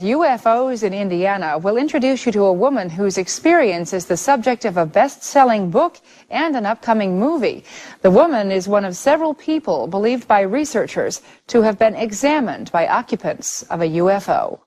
UFOs in Indiana will introduce you to a woman whose experience is the subject of a best-selling book and an upcoming movie. The woman is one of several people believed by researchers to have been examined by occupants of a UFO.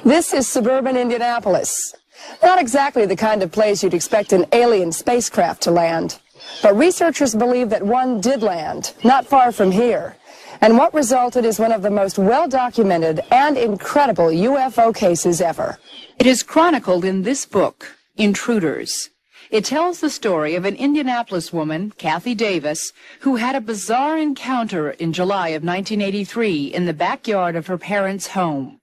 This is suburban Indianapolis. Not exactly the kind of place you'd expect an alien spacecraft to land. But researchers believe that one did land, not far from here. And what resulted is one of the most well-documented and incredible UFO cases ever. It is chronicled in this book, Intruders. It tells the story of an Indianapolis woman, Kathy Davis, who had a bizarre encounter in July of 1983 in the backyard of her parents' home.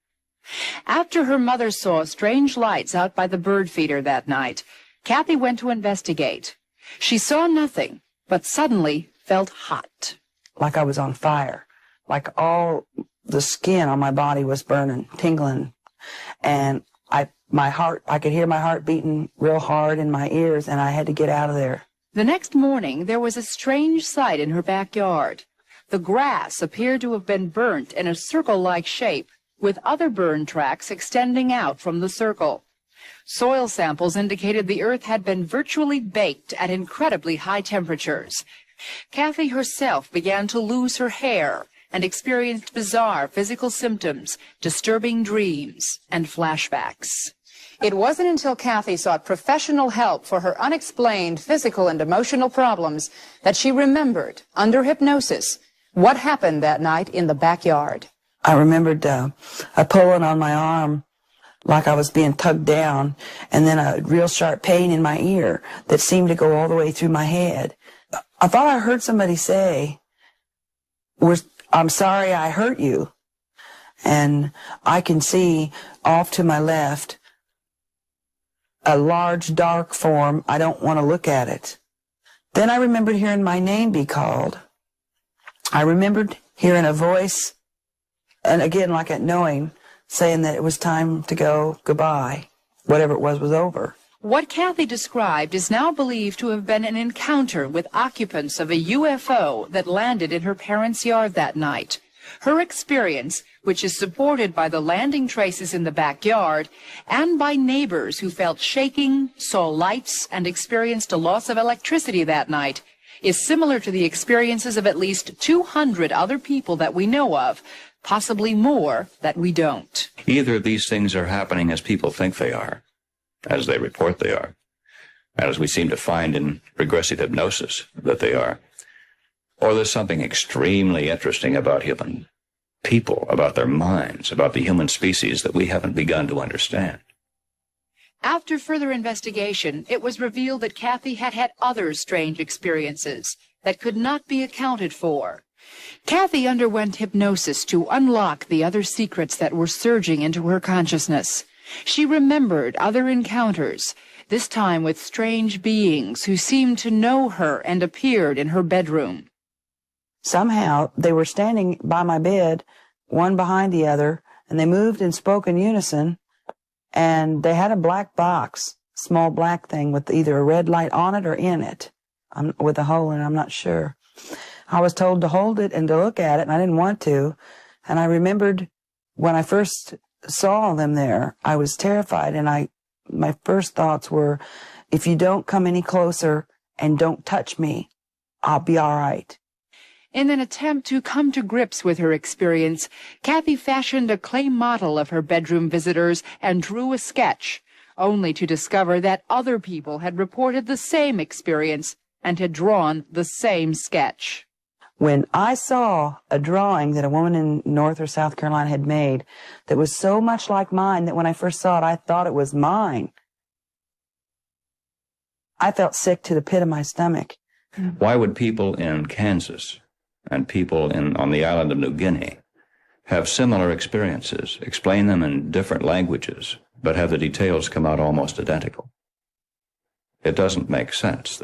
After her mother saw strange lights out by the bird feeder that night, Kathy went to investigate. She saw nothing, but suddenly felt hot. Like I was on fire, like all the skin on my body was burning, tingling, and I could hear my heart beating real hard in my ears, and I had to get out of there. The next morning, there was a strange sight in her backyard. The grass appeared to have been burnt in a circle-like shape, with other burn tracks extending out from the circle. Soil samples indicated the earth had been virtually baked at incredibly high temperatures. Kathy herself began to lose her hair and experienced bizarre physical symptoms, disturbing dreams, and flashbacks. It wasn't until Kathy sought professional help for her unexplained physical and emotional problems that she remembered, under hypnosis, what happened that night in the backyard. I remembered a pulling on my arm like I was being tugged down, and then a real sharp pain in my ear that seemed to go all the way through my head. I thought I heard somebody say, "I'm sorry I hurt you." And I can see off to my left a large dark form. I don't want to look at it. Then I remembered hearing my name be called. I remembered hearing a voice, and again like a knowing, saying that it was time to go, goodbye. Whatever it was over. What Kathy described is now believed to have been an encounter with occupants of a UFO that landed in her parents' yard that night. Her experience, which is supported by the landing traces in the backyard and by neighbors who felt shaking, saw lights, and experienced a loss of electricity that night, is similar to the experiences of at least 200 other people that we know of, possibly more that we don't. Either these things are happening as people think they are, as they report they are, as we seem to find in regressive hypnosis that they are, or there's something extremely interesting about human people, about their minds, about the human species that we haven't begun to understand. After further investigation, it was revealed that Kathy had had other strange experiences that could not be accounted for. Kathy underwent hypnosis to unlock the other secrets that were surging into her consciousness. She remembered other encounters, this time with strange beings who seemed to know her and appeared in her bedroom. Somehow they were standing by my bed, one behind the other, and they moved and spoke in unison, and they had a black box, small black thing with either a red light on it or in it, with a hole in it, I'm not sure. I was told to hold it and to look at it, and I didn't want to, and I remembered when I first saw them there, I was terrified, and my first thoughts were, if you don't come any closer and don't touch me, I'll be all right. In an attempt to come to grips with her experience, Kathy fashioned a clay model of her bedroom visitors and drew a sketch, only to discover that other people had reported the same experience and had drawn the same sketch. When I saw a drawing that a woman in North or South Carolina had made that was so much like mine that when I first saw it, I thought it was mine, I felt sick to the pit of my stomach. Why would people in Kansas and people on the island of New Guinea have similar experiences, explain them in different languages, but have the details come out almost identical? It doesn't make sense.